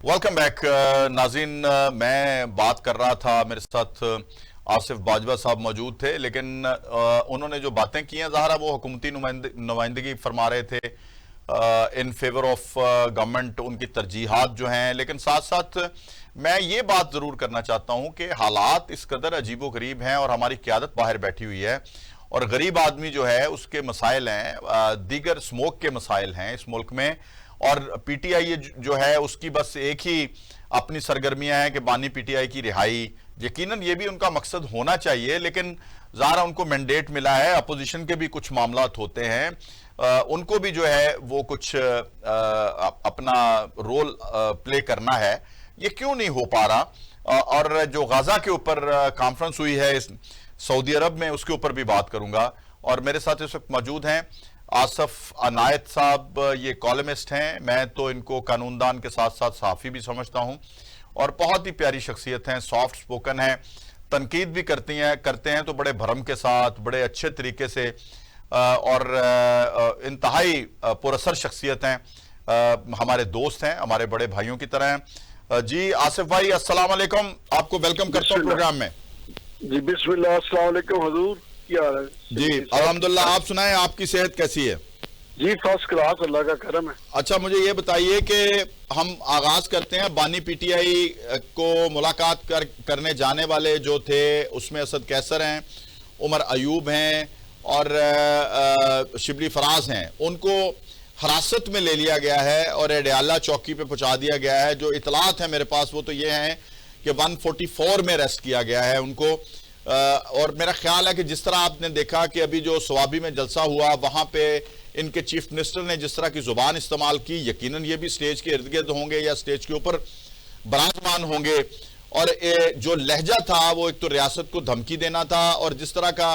Welcome back नाज़रीन। मैं बात कर रहा था, मेरे साथ आसिफ बाजवा साहब मौजूद थे, लेकिन उन्होंने जो बातें की हैं ज़ाहिर वो हुकूमती नुमाइंदगी फरमा रहे थे इन फेवर ऑफ गवर्नमेंट, उनकी तरजीहात जो हैं। लेकिन साथ साथ मैं ये बात ज़रूर करना चाहता हूँ कि हालात इस कदर अजीबो गरीब हैं और हमारी क़यादत बाहर बैठी हुई है और गरीब आदमी जो है उसके मसाइल हैं, दीगर स्मोक के मसाइल हैं इस मुल्क में। और पीटीआई जो है उसकी बस एक ही अपनी सरगर्मियां हैं कि बानी पीटीआई की रिहाई। यकीनन ये भी उनका मकसद होना चाहिए, लेकिन ज़ाहिर उनको मैंडेट मिला है, अपोजिशन के भी कुछ मामलात होते हैं, उनको भी जो है वो कुछ अपना रोल प्ले करना है। ये क्यों नहीं हो पा रहा? और जो गाजा के ऊपर कॉन्फ्रेंस हुई है इस सऊदी अरब में, उसके ऊपर भी बात करूंगा। और मेरे साथ इस वक्त मौजूद हैं आसफ अनायत साहब, ये कॉलमिस्ट हैं। मैं तो इनको कानूनदान के साथ साथ सहाफ़ी भी समझता हूं और बहुत ही प्यारी शख्सियत हैं, सॉफ्ट स्पोकन हैं, तनकीद भी करते हैं तो बड़े भरम के साथ, बड़े अच्छे तरीके से, और इंतहाई पुरअसर शख्सियत हैं। हमारे दोस्त हैं, हमारे बड़े भाइयों की तरह हैं। जी आसिफ भाई, अस्सलाम वालेकुम, आपको वेलकम करता हूं प्रोग्राम में। जी बिस्मिल्लाह, अस्सलाम वालेकुम हुजूर, क्या हाल है? जी अल्हम्दुलिल्लाह, आप सुनाएं, आपकी सेहत कैसी है? जी फर्स्ट क्लास, अल्लाह का करम है। अच्छा, मुझे ये बताइए कि हम आगाज करते हैं, बानी पीटीआई को मुलाकात करने जाने वाले जो थे उसमें असद कैसर हैं, उमर अयूब हैं और शिबली फराज हैं। उनको हिरासत में ले लिया गया है और एडियाला चौकी पे पहुंचा दिया गया है। जो इतलात है मेरे पास वो तो ये हैं कि 144 में अरेस्ट किया गया है उनको। और मेरा ख्याल है कि जिस तरह आपने देखा कि अभी जो स्वाबी में जलसा हुआ वहां पे इनके चीफ मिनिस्टर ने जिस तरह की जुबान इस्तेमाल की, यकीनन ये भी स्टेज के इर्द गिर्द होंगे या स्टेज के ऊपर बराजमान होंगे। और जो लहजा था वो एक तो रियासत को धमकी देना था, और जिस तरह का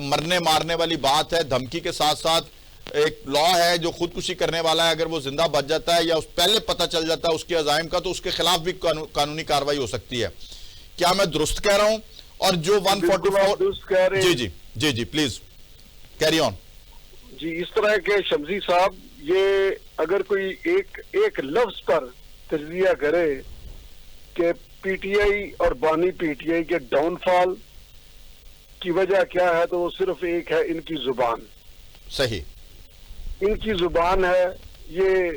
मरने मारने वाली बात है, धमकी के साथ साथ एक लॉ है जो खुदकुशी करने वाला है, अगर वो जिंदा बच जाता है या उस पहले पता चल जाता है उसके अजाइम का, तो उसके खिलाफ भी कानूनी कार्रवाई हो सकती है। क्या मैं दुरुस्त कह रहा हूं? और जो 144, जी जी जी जी प्लीज कैरी ऑन। जी इस तरह के शमसी साहब, ये अगर कोई एक लफ्ज पर तजिया करे कि पीटीआई और बानी पीटीआई के डाउनफॉल की वजह क्या है, तो वो सिर्फ एक है, इनकी जुबान। सही, इनकी जुबान है, ये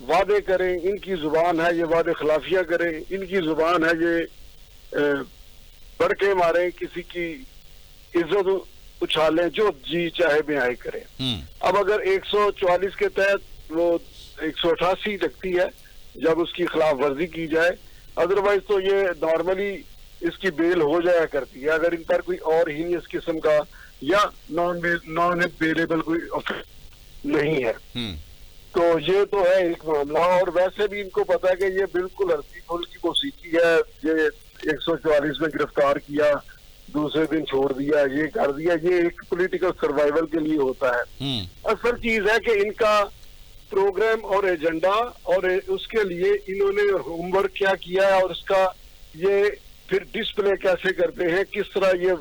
वादे करें, इनकी जुबान है ये वादे खिलाफिया करें, इनकी जुबान है ये बड़के मारे, किसी की इज्जत उछालें, जो जी चाहे बेहाई करें। अब अगर 144 के तहत वो 188 लगती है जब उसकी खिलाफ वर्जी की जाए, अदरवाइज तो ये नॉर्मली इसकी बेल हो जाया करती है अगर इन पर कोई और हीनियस किस्म का या नॉन बेलेबल कोई ऑफेंस नहीं है। तो ये तो है एक मामला। और वैसे भी इनको पता है कि ये बिल्कुल हल्की फुल्की को सीखी है। ये 144 में गिरफ्तार किया, दूसरे दिन छोड़ दिया, ये कर दिया, ये एक पॉलिटिकल सर्वाइवल के लिए होता है। असल चीज है कि इनका प्रोग्राम और एजेंडा, और उसके लिए इन्होंने होमवर्क क्या किया है और उसका ये फिर डिस्प्ले कैसे करते हैं, किस तरह ये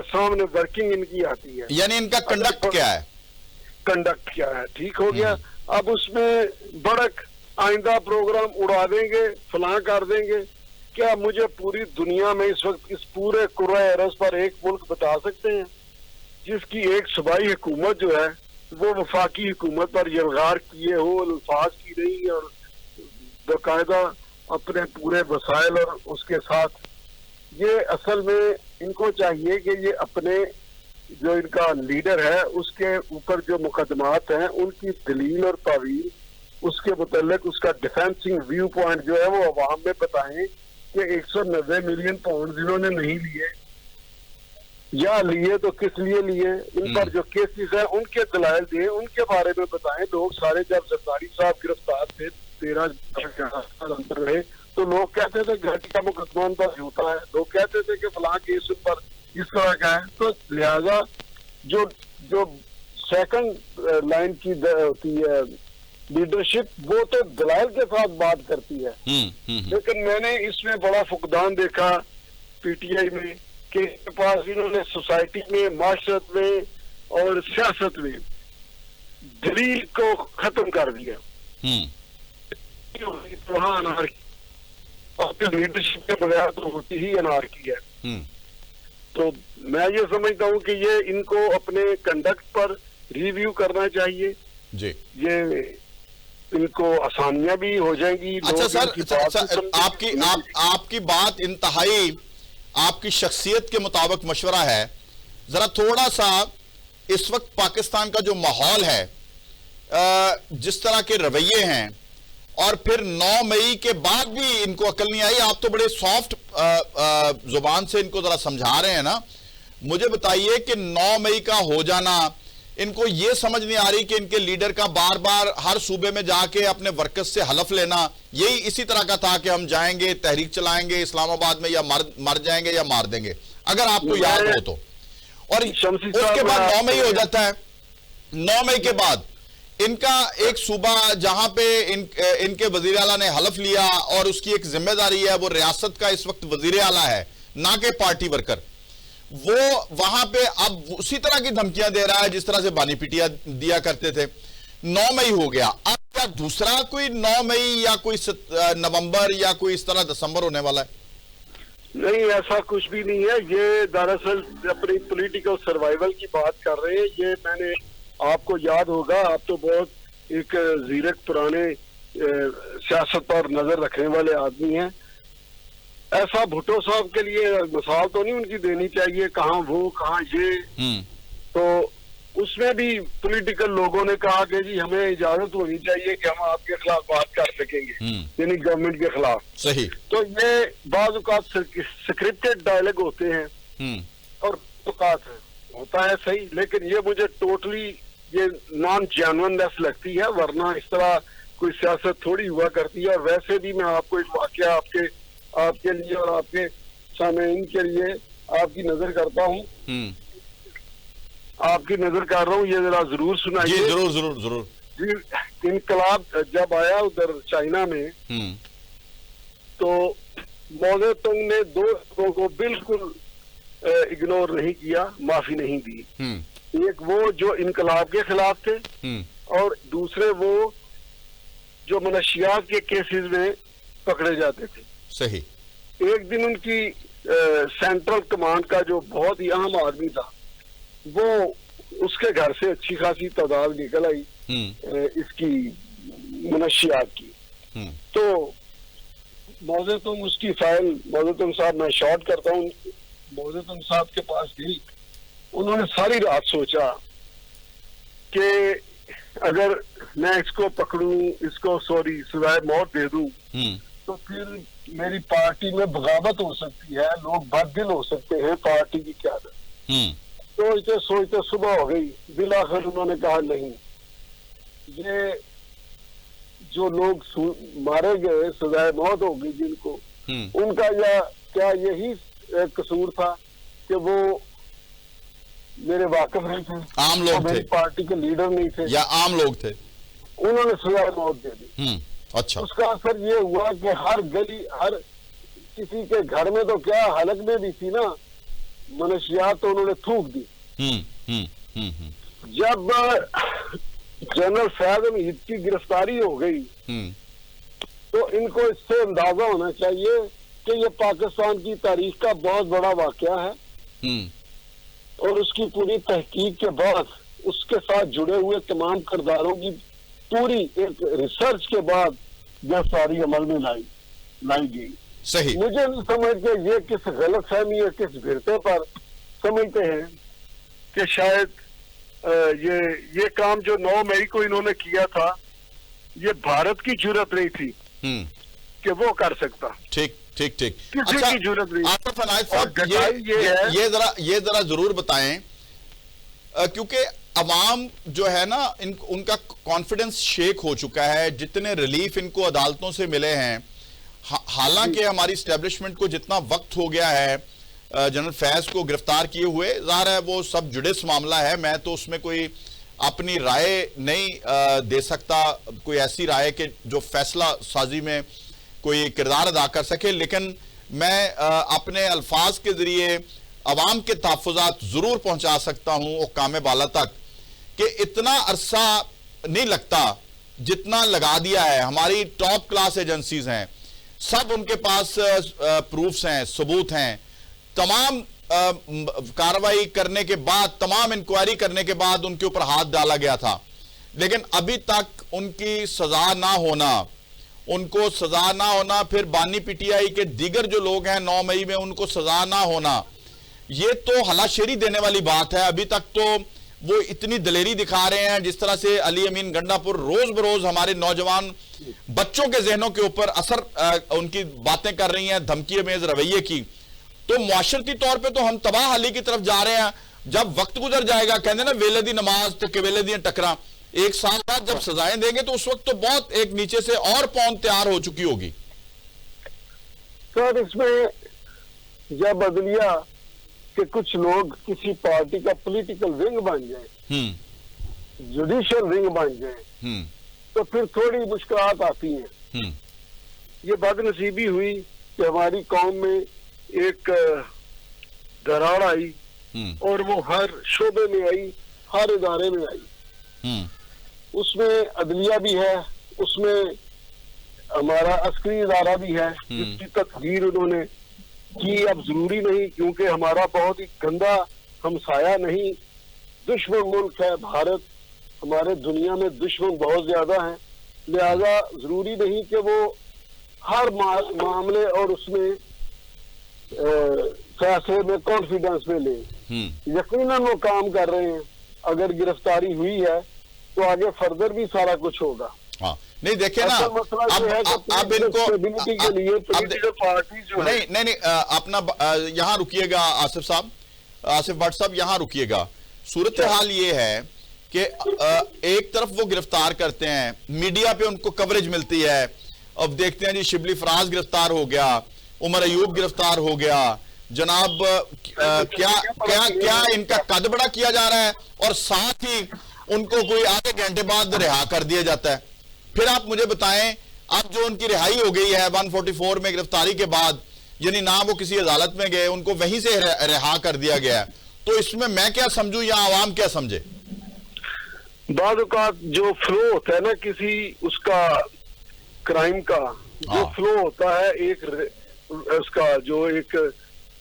सामने वर्किंग इनकी आती है, यानी इनका कंडक्ट क्या है, कंडक्ट क्या है। ठीक हो गया। अब उसमें भड़क आइंदा प्रोग्राम उड़ा देंगे, फलां कर देंगे। क्या मुझे पूरी दुनिया में इस वक्त इस पूरे कुर्राए अरज पर एक मुल्क बता सकते हैं जिसकी एक सूबाई हुकूमत जो है वो वफाकी हुकूमत पर यलगार किए हो अल्फाज की रही है और बाकायदा अपने पूरे वसाइल और उसके साथ? ये असल में इनको चाहिए कि ये अपने जो इनका लीडर है उसके ऊपर जो मुकदमात हैं उनकी दलील और तावील, उसके मुतल्लिक उसका डिफेंसिंग व्यू पॉइंट जो है वो अवाम में बताएं कि 190 मिलियन पाउंड इन्होंने नहीं लिए या लिए तो किस लिए लिए, इन पर जो केसेस हैं उनके दलाइल दें, उनके बारे में बताएं। लोग सारे जब जरदारी साहब गिरफ्तार थे 13 अंदर रहे तो लोग कहते थे घाटी का मुकदमा उन पर झूठा है, लोग कहते थे कि फलां केस उन पर इस तरह का है। तो लिहाजा जो जो सेकंड लाइन की होती है लीडरशिप, वो तो दलाइल के साथ बात करती है। लेकिन मैंने इसमें बड़ा फुकदान देखा पीटीआई में कि इनके पास इन्होंने सोसाइटी में, माशरत में और सियासत में दलील को खत्म कर दिया। नहीं होगी तो वहाँ अनारकी, और फिर लीडरशिप के बगैर तो होती ही अनारकी है। तो मैं ये समझता हूँ कि ये इनको अपने कंडक्ट पर रिव्यू करना चाहिए जी। ये इनको आसानियां भी हो जाएंगी। अच्छा सर, आपकी बात इंतहाई आपकी शख्सियत के मुताबिक मशवरा है। जरा थोड़ा सा इस वक्त पाकिस्तान का जो माहौल है, जिस तरह के रवैये हैं, और फिर 9 मई के बाद भी इनको अकल नहीं आई। आप तो बड़े सॉफ्ट जुबान से इनको जरा समझा रहे हैं ना। मुझे बताइए कि 9 मई का हो जाना, इनको ये समझ नहीं आ रही कि इनके लीडर का बार बार हर सूबे में जाके अपने वर्कर्स से हलफ लेना, यही इसी तरह का था कि हम जाएंगे, तहरीक चलाएंगे इस्लामाबाद में, या मर जाएंगे या मार देंगे, अगर आपको याद हो तो। और उसके बाद 9 मई हो जाता है। 9 मई के बाद इनका एक सूबा जहां पे इनके वजीर आला ने हलफ लिया, और उसकी एक जिम्मेदारी है, वो रियासत का इस वक्त वजीर आला है, ना कि पार्टी वर्कर, वो वहां पे अब उसी तरह की धमकियां दे रहा है जिस तरह से बानी पिटिया दिया करते थे। 9 मई हो गया, अब क्या दूसरा कोई 9 मई या कोई नवंबर या कोई इस तरह दिसंबर होने वाला है? नहीं, ऐसा कुछ भी नहीं है। ये दरअसल अपनी पॉलिटिकल सर्वाइवल की बात कर रहे हैं। ये मैंने, आपको याद होगा, आप तो बहुत एक जीरक पुराने सियासत पर नजर रखने वाले आदमी हैं। ऐसा भुट्टो साहब के लिए मिसाल तो नहीं उनकी देनी चाहिए, कहाँ वो कहाँ ये। तो उसमें भी पॉलिटिकल लोगों ने कहा कि जी हमें इजाजत होनी चाहिए कि हम आपके खिलाफ बात कर सकेंगे, यानी गवर्नमेंट के खिलाफ। सही। तो ये बाज़ औक़ात स्क्रिप्टेड डायलॉग होते हैं और औक़ात होता है सही, लेकिन ये मुझे टोटली ये नॉन जेन्युइननेस लगती है, वरना इस तरह कोई सियासत थोड़ी हुआ करती है। और वैसे भी मैं आपको एक वाकया आपके लिए और आपके सामईन के लिए आपकी नजर करता हूँ, आपकी नजर कर रहा हूँ, ये जरा जरूर सुनाइए। जी जरूर जरूर जरूर। जी, इनकलाब जब आया उधर चाइना में, तो मौजे तुंग ने 2 लोगों को बिल्कुल इग्नोर नहीं किया, माफी नहीं दी। एक वो जो इनकलाब के खिलाफ थे, और दूसरे वो जो मनशियात के केसेस में पकड़े जाते थे। सही। एक दिन उनकी सेंट्रल कमांड का जो बहुत ही अहम आदमी था, वो उसके घर से अच्छी खासी तादाद निकल आई इसकी मनशियात की। तो मौजे तुम उसकी फाइल, मौजे तुम साहब, मैं शॉर्ट करता हूँ, मौजे तुम साहब के पास गई। उन्होंने सारी रात सोचा कि अगर मैं इसको पकड़ूं, इसको सजाए मौत दे दूं, तो फिर मेरी पार्टी में बगावत हो सकती है, लोग बददिल हो सकते हैं पार्टी की क्यादत। सोचते सोचते सुबह हो गई। बिलाखिर उन्होंने कहा नहीं, ये जो लोग मारे गए, सजाए मौत होगी जिनको, उनका या क्या यही कसूर था कि वो मेरे वाकिफ नहीं थे, आम लोग थे, पार्टी के लीडर नहीं थे, या आम लोग थे, उन्होंने सजाए मौत दे दी। अच्छा। उसका असर ये हुआ कि हर गली, हर किसी के घर में, तो क्या हलक में भी थी ना मनशियात, तो उन्होंने थूक दी। जब जनरल फैज अहमद की गिरफ्तारी हो गई, तो इनको इससे अंदाजा होना चाहिए कि ये पाकिस्तान की तारीख का बहुत बड़ा वाकया है, और उसकी पूरी तहकीक के बाद उसके साथ जुड़े हुए तमाम किरदारों की पूरी एक रिसर्च के बाद गिरफ्तारी अमल में लाई गई। सही। मुझे नहीं समझ के ये किस गलत फहमी या किस भिड़ते पर समझते हैं कि शायद ये काम जो 9 मई को इन्होंने किया था, ये भारत की जुर्रत नहीं थी कि वो कर सकता। ठीक ठीक ठीक। किसी की जुर्रत नहीं। आसिफ अनायत साहब, ये जरा जरूर बताएं, क्योंकि अवाम जो है ना, उनका कॉन्फिडेंस शेक हो चुका है, जितने रिलीफ इनको अदालतों से मिले हैं। हालांकि हमारी इस्टेब्लिशमेंट को जितना वक्त हो गया है जनरल फैज को गिरफ्तार किए हुए, ज़ाहिर है वो सब जुडिस मामला है, मैं तो उसमें कोई अपनी राय नहीं दे सकता, कोई ऐसी राय कि जो फैसला साजी में कोई किरदार अदा कर सके। लेकिन मैं अपने अल्फाज के जरिए अवाम के तहफ़्फ़ुज़ात ज़रूर पहुँचा सकता हूँ हुक्काम बाला तक, कि इतना अरसा नहीं लगता जितना लगा दिया है, हमारी टॉप क्लास एजेंसीज हैं, सब उनके पास प्रूफ्स हैं, सबूत हैं, तमाम कार्रवाई करने के बाद, तमाम इंक्वायरी करने के बाद उनके ऊपर हाथ डाला गया था, लेकिन अभी तक उनकी सजा ना होना, उनको सजा ना होना, फिर बानी पीटीआई के दीगर जो लोग हैं 9 मई में उनको सजा ना होना, ये तो हलाशेरी देने वाली बात है। अभी तक तो वो इतनी दलेरी दिखा रहे हैं, जिस तरह से अली अमीन गंडापुर रोज बरोज हमारे नौजवान बच्चों के जहनों के ऊपर असर उनकी बातें कर रही हैं, धमकी अमेज रवैये की, तो मुआशरती तौर पे तो हम तबाह हाली की तरफ जा रहे हैं। जब वक्त गुजर जाएगा, कहते ना वेले दी नमाज तो के वेले दी टकरा, एक साल बाद जब सजाएं देंगे तो उस वक्त तो बहुत एक नीचे से और पौंद तैयार हो चुकी होगी। सर, इसमें जब अदलिया के कुछ लोग किसी पार्टी का पॉलिटिकल विंग बन जाए, जुडिशियल विंग बन जाए, तो फिर थोड़ी मुश्किलात आती हैं। ये बदनसीबी हुई कि हमारी कौम में एक दरार आई और वो हर शोबे में आई, हर इदारे में आई। उसमें अदलिया भी है, उसमें हमारा अस्करी इदारा भी है, जिसकी तकदीर उन्होंने की। अब जरूरी नहीं, क्योंकि हमारा बहुत ही गंदा हमसाया नहीं, दुश्मन मुल्क है भारत, हमारे दुनिया में दुश्मन बहुत ज्यादा हैं, लिहाजा जरूरी नहीं कि वो हर मामले और उसमें फैसले में कॉन्फिडेंस में ले। यकीनन वो काम कर रहे हैं, अगर गिरफ्तारी हुई है तो आगे फर्दर भी सारा कुछ होगा। हाँ, नहीं देखे ना, अब इनको के लिए पार्टी जो नहीं अपना यहाँ रुकिएगा आसिफ साहब, आसिफ भट्ट साहब यहाँ रुकिएगा। सूरत हाल ये है कि एक तरफ वो गिरफ्तार करते हैं, मीडिया पे उनको कवरेज मिलती है, अब देखते हैं जी शिबली फराज गिरफ्तार हो गया, उमर अयूब गिरफ्तार हो गया, जनाब क्या क्या क्या इनका कद बड़ा किया जा रहा है, और साथ ही उनको कोई आधे घंटे बाद रिहा कर दिया जाता है। फिर आप मुझे बताएं, अब जो उनकी रिहाई हो गई है 144 में गिरफ्तारी के बाद, यानी ना वो किसी अदालत में गए, उनको वहीं से रिहा कर दिया गया है, तो इसमें मैं क्या समझूं या आवाम क्या समझे? बाद का जो फ्लो होता है ना किसी उसका क्राइम का, जो फ्लो होता है एक उसका जो एक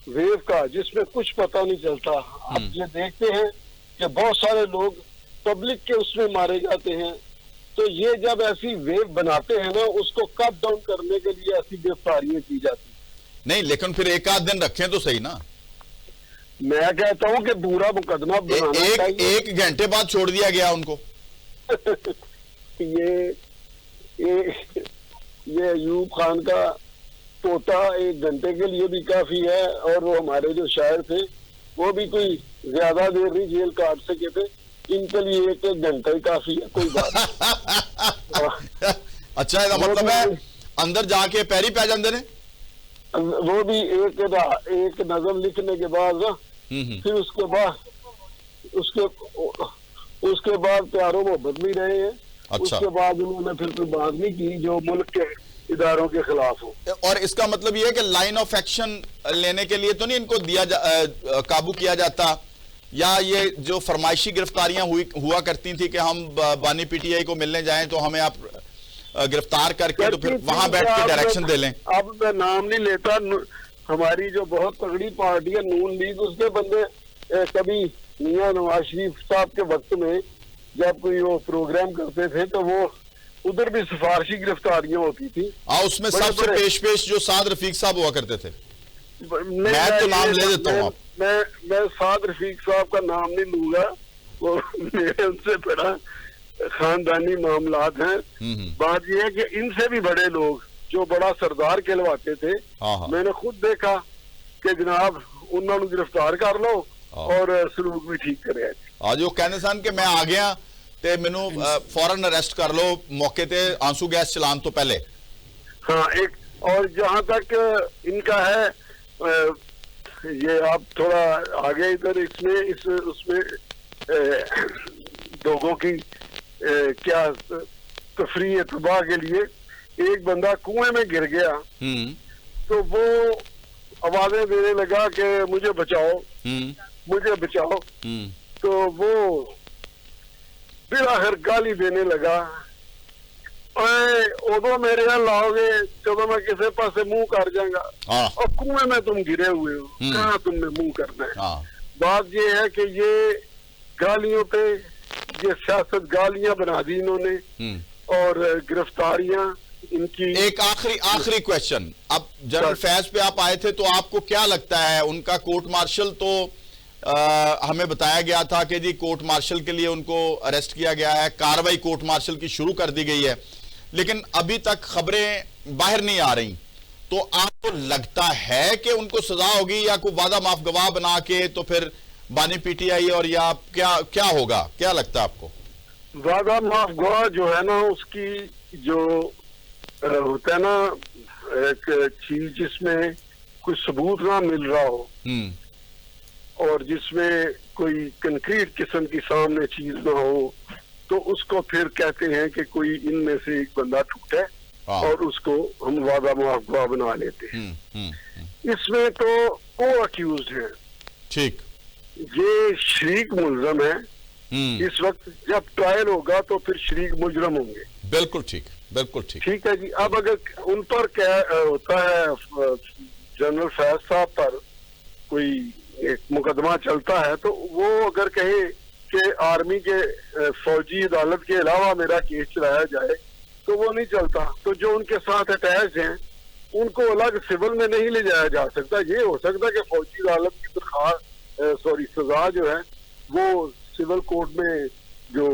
वेव का, जिसमें कुछ पता नहीं चलता। आप ये देखते हैं कि बहुत सारे लोग पब्लिक के उसमें मारे जाते हैं, तो ये जब ऐसी वेव बनाते हैं ना, उसको कट डाउन करने के लिए ऐसी गिरफ्तारियां की जाती। नहीं, लेकिन फिर एक आध दिन रखें तो सही ना। मैं कहता हूं कि पूरा मुकदमा बनाना चाहिए। एक घंटे बाद छोड़ दिया गया उनको। ये अयूब खान का पोता 1 घंटे के लिए भी काफी है, और वो हमारे जो शायर थे वो भी कोई ज्यादा देर नहीं जेल काट सके थे, इनके लिए 1 घंटा ही काफी है, कोई बात नहीं। अच्छा, इसका मतलब है अंदर जाके पैरी पै जाते ने। वो भी एक नज़म लिखने के बाद ना, फिर उसके बाद प्यारो मोहब्बत भी रहे हैं। अच्छा। उसके बाद उन्होंने फिर कोई बात नहीं की जो मुल्क के इदारों के खिलाफ हो। और इसका मतलब ये है कि लाइन ऑफ एक्शन लेने के लिए तो नहीं इनको काबू किया जाता, या ये जो फरमाइशी गिरफ्तारियां हुआ करती थी कि हम बानी पीटीआई को मिलने जाएं तो हमें आप गिरफ्तार करके तो फिर वहां बैठ के डायरेक्शन दे लें। अब मैं नाम नहीं लेता, हमारी जो बहुत तगड़ी पार्टी है नून लीग, उसके बंदे कभी मियां नवाज शरीफ साहब के वक्त में जब कोई वो प्रोग्राम करते थे तो वो उधर भी सिफारशी गिरफ्तारियां होती थी। उसमें सबसे पेश जो साद रफीक साहब हुआ करते थे। मैं तो नाम ले देता हूँ। मैं साद रफीक साहब का नाम नहीं लूंगा, वो मेरे उनसे बड़ा खानदानी मामलात हैं। बात यह है कि इनसे भी बड़े लोग जो बड़ा सरदार कहलवाते थे, मैंने खुद देखा कि जनाब उन्होंने गिरफ्तार कर लो और सलूक भी ठीक करे। आज वो कहने सन कि मैं आ गया ते मैनू फौरन अरेस्ट कर लो मौके ते आंसू गैस चलान तो पहले। हाँ, एक और जहां तक इनका है, ये आप थोड़ा आगे इधर इसमें उसमें लोगों की क्या तफरीह तबाह के लिए एक बंदा कुएं में गिर गया, तो वो आवाजें देने लगा कि मुझे बचाओ, मुझे बचाओ, तो वो फिर आखिर गाली देने लगा उदो मेरे यहाँ लाओगे जब मैं किसी पास मुंह कर जाऊंगा। हाँ। और कुएं में तुम गिरे हुए हो, कहाँ तुमने मुंह करना है। हाँ। बात ये है कि ये गालियों पे, ये सियासत गालियां बना दी इन्होंने, और गिरफ्तारियां इनकी। एक आखिरी क्वेश्चन, अब जनरल फैज पे आप आए थे तो आपको क्या लगता है, उनका कोर्ट मार्शल तो हमें बताया गया था कि जी कोर्ट मार्शल के लिए उनको अरेस्ट किया गया है, कार्रवाई कोर्ट मार्शल की शुरू कर दी गई है, लेकिन अभी तक खबरें बाहर नहीं आ रही, तो आपको लगता है कि उनको सजा होगी या कोई वादा माफ गवाह बना के तो फिर बानी पीटीआई, और या क्या होगा, क्या लगता है आपको? वादा माफ गवाह जो है ना, उसकी जो होता है ना एक चीज जिसमें कोई सबूत ना मिल रहा हो और जिसमें कोई कंक्रीट किस्म की सामने चीज ना हो, तो उसको फिर कहते हैं कि कोई इनमें से एक बंदा टूटे और उसको हम वादा माफ गवाह बना लेते हैं। इसमें तो वो अक्यूज है, ठीक, ये शरीक मुलजम है। इस वक्त जब ट्रायल होगा तो फिर शरीक मुजरम होंगे। बिल्कुल ठीक, बिल्कुल ठीक। ठीक है जी। अब अगर उन पर क्या होता है, जनरल फैज साहब पर कोई एक मुकदमा चलता है, तो वो अगर कहे कि आर्मी के फौजी अदालत के अलावा मेरा केस चलाया जाए, तो वो नहीं चलता। तो जो उनके साथ अटैच हैं उनको अलग सिविल में नहीं ले जाया जा सकता। ये हो सकता है कि फौजी अदालत की सजा जो है वो सिविल कोर्ट में जो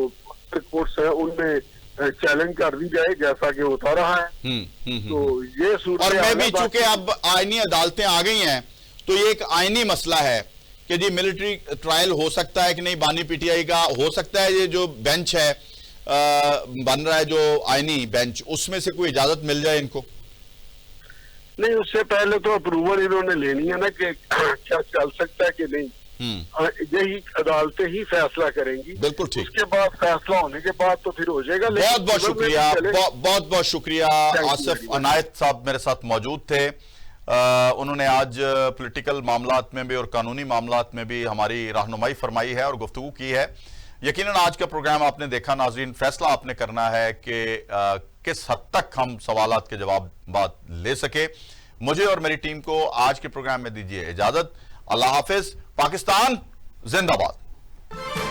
कोर्ट्स है उनमें चैलेंज कर दी जाए, जैसा कि होता रहा है। तो ये और मैं भी चूंकि अब आईनी अदालतें आ गई हैं, तो ये एक आईनी मसला है कि जी मिलिट्री ट्रायल हो सकता है कि नहीं, बानी पीटीआई का हो सकता है, ये जो बेंच है बन रहा है जो आईनी बेंच, उसमें से कोई इजाजत मिल जाए इनको? नहीं, उससे पहले तो अप्रूवल इन्होंने लेनी है ना कि क्या चल सकता है कि नहीं। यही अदालतें ही फैसला करेंगी। बिल्कुल ठीक। उसके बाद फैसला होने के बाद तो फिर हो जाएगा। बहुत बहुत शुक्रिया, बहुत बहुत शुक्रिया। आसिफ अनायत साहब मेरे साथ मौजूद थे। उन्होंने आज पॉलिटिकल मामलात में भी और कानूनी मामलात में भी हमारी रहनुमाई फरमाई है और गुफ्तगू की है। यकीनन आज का प्रोग्राम आपने देखा नाज़रीन, फैसला आपने करना है कि किस हद तक हम सवालात के जवाब ले सके। मुझे और मेरी टीम को आज के प्रोग्राम में दीजिए इजाजत। अल्लाह हाफिज। पाकिस्तान जिंदाबाद।